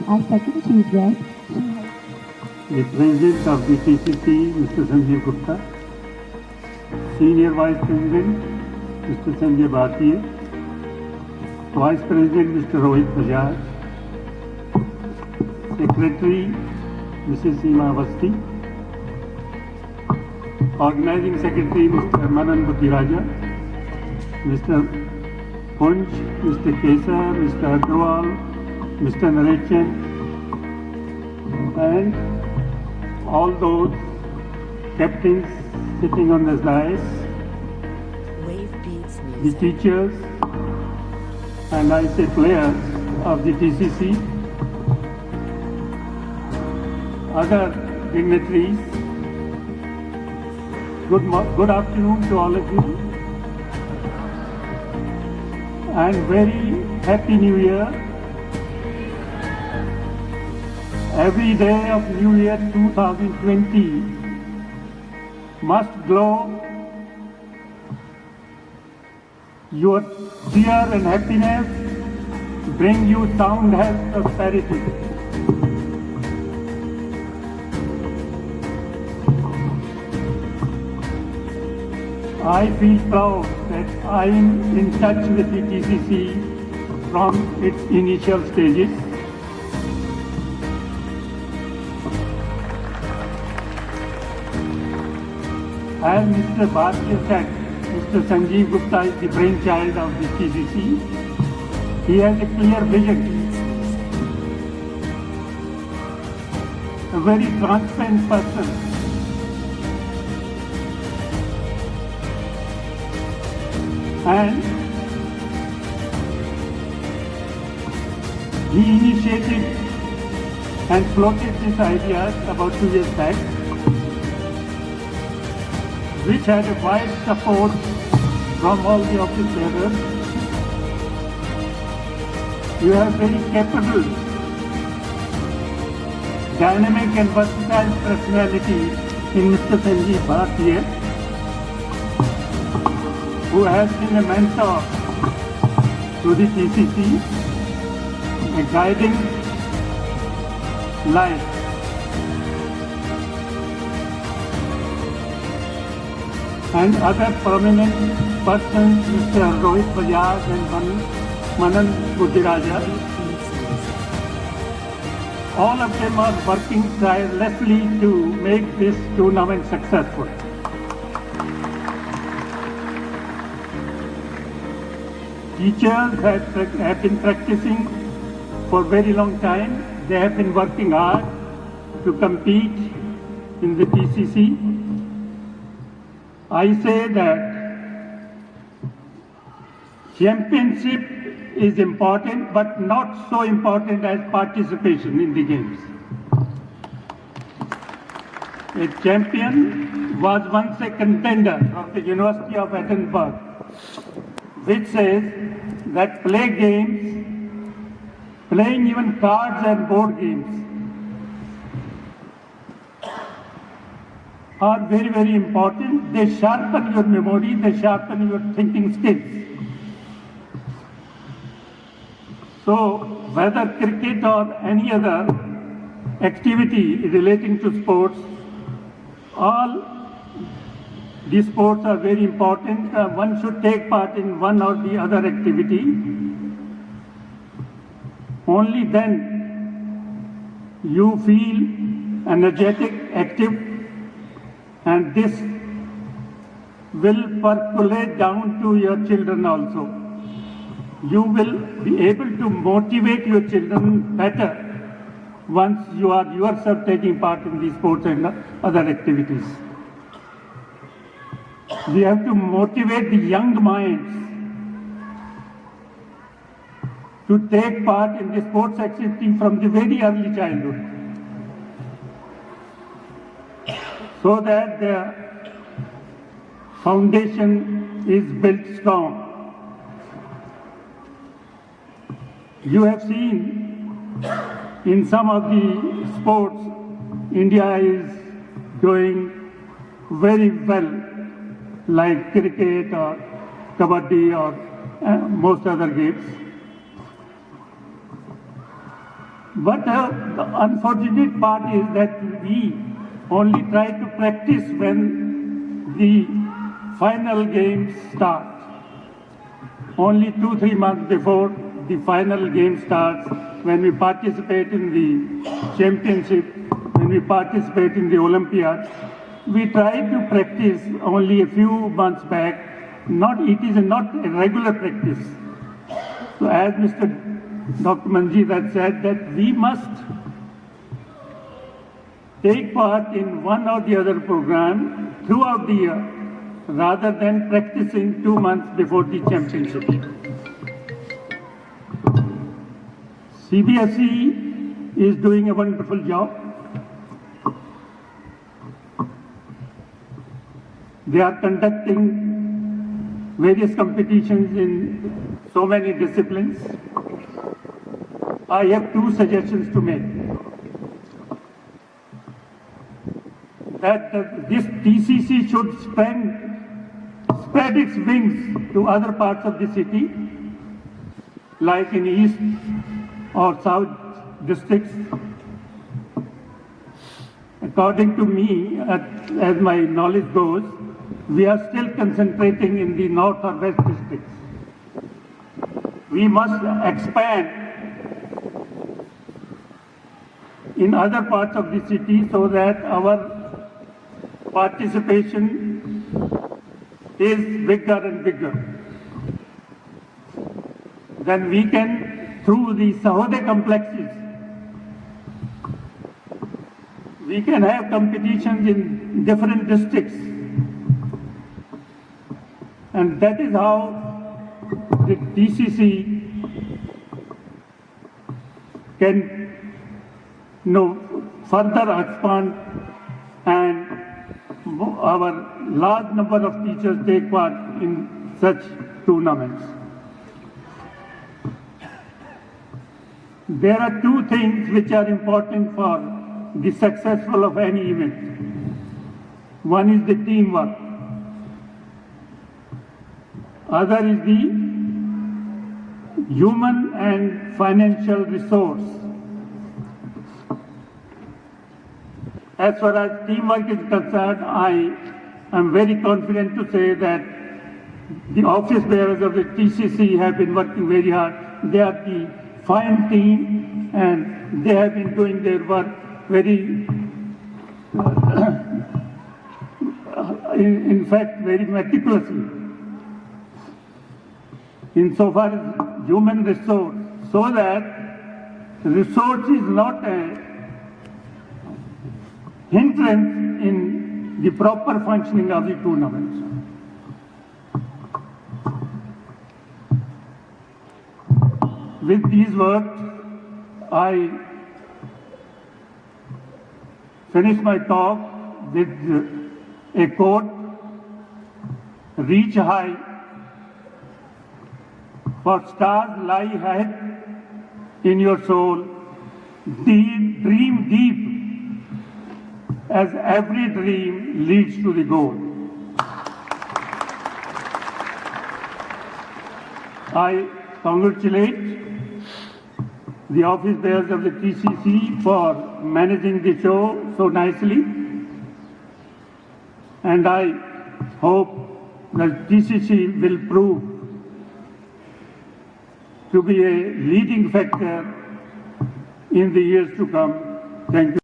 our second chief guest, the President of the TCC, Mr. Sanjeev Gupta, Senior Vice President, Mr. Sanjay Bhatia, Vice President, Mr. Rohit Bajaj, Secretary, Mrs. Seema Avasthi, Organizing Secretary, Mr. Manan Buddhiraja, Mr. Punj, Mr. Kesar, Mr. Agrawal, Mr. Narechen, and all those captains sitting on the dais, the teachers, and I say players of the TCC, other dignitaries. Good afternoon to all of you, and very happy New Year. Every day of New Year 2020 must glow your cheer and happiness, bring you sound health, prosperity. I feel proud that I am in touch with the TCC from its initial stages. As Mr. Bhatia said, Mr. Sanjeev Gupta is the brainchild of the TCC. He has a clear vision, a very transparent person. And he initiated and floated this idea about 2 years back, which had a wide support from all the office bearers. You have very capable, dynamic and versatile personality in Mr. Sanjeev Bhatia, who has been a mentor to the TCC, a guiding light. And other prominent persons, Mr. Rohit Bajaj and Manan Buddhiraja, all of them are working tirelessly to make this tournament successful. Teachers have been practicing for a very long time. They have been working hard to compete in the TCC. I say that championship is important, but not so important as participation in the games. A champion was once a contender of the University of Edinburgh, which says that playing even cards and board games are very, very important. They sharpen your memory, they sharpen your thinking skills. So, whether cricket or any other activity relating to sports, all these sports are very important. One should take part in one or the other activity. Only then you feel energetic, active, and this will percolate down to your children also. You will be able to motivate your children better once you are yourself taking part in these sports and other activities. We have to motivate the young minds to take part in the sports activity from the very early childhood, so that the foundation is built strong. You have seen in some of the sports, India is doing very well, like cricket or kabaddi or most other games. But the unfortunate part is that we only try to practice when the final games start. Only 2-3 months before the final game starts, when we participate in the championship, when we participate in the Olympiad, we try to practice only a few months back. It is not a regular practice. So as Dr. Manjeet had said, that we must take part in one or the other program throughout the year, rather than practicing 2 months before the championship. CBSE is doing a wonderful job. They are conducting various competitions in so many disciplines. I have 2 suggestions to make. That this TCC should spread its wings to other parts of the city, like in East or South districts. According to me, as my knowledge goes, we are still concentrating in the North or West districts. We must expand in other parts of the city so that our participation is bigger and bigger. Then we can, through the Sahodaya complexes, we can have competitions in different districts. And that is how the TCC can further expand, and our large number of teachers take part in such tournaments. There are 2 things which are important for the successful of any event. One is the teamwork. Other is the human and financial resource. As far as teamwork is concerned, I am very confident to say that the office bearers of the TCC have been working very hard. They are the fine team, and they have been doing their work very, in fact, very meticulously. Insofar as human resource, so that resource is not a hindrance in the proper functioning of the tournaments. With these words, I finish my talk with a quote: "Reach high, for stars lie ahead in your soul. Dream deep, as every dream leads to the goal." I congratulate the office bearers of the TCC for managing the show so nicely, and I hope that TCC will prove to be a leading factor in the years to come. Thank you.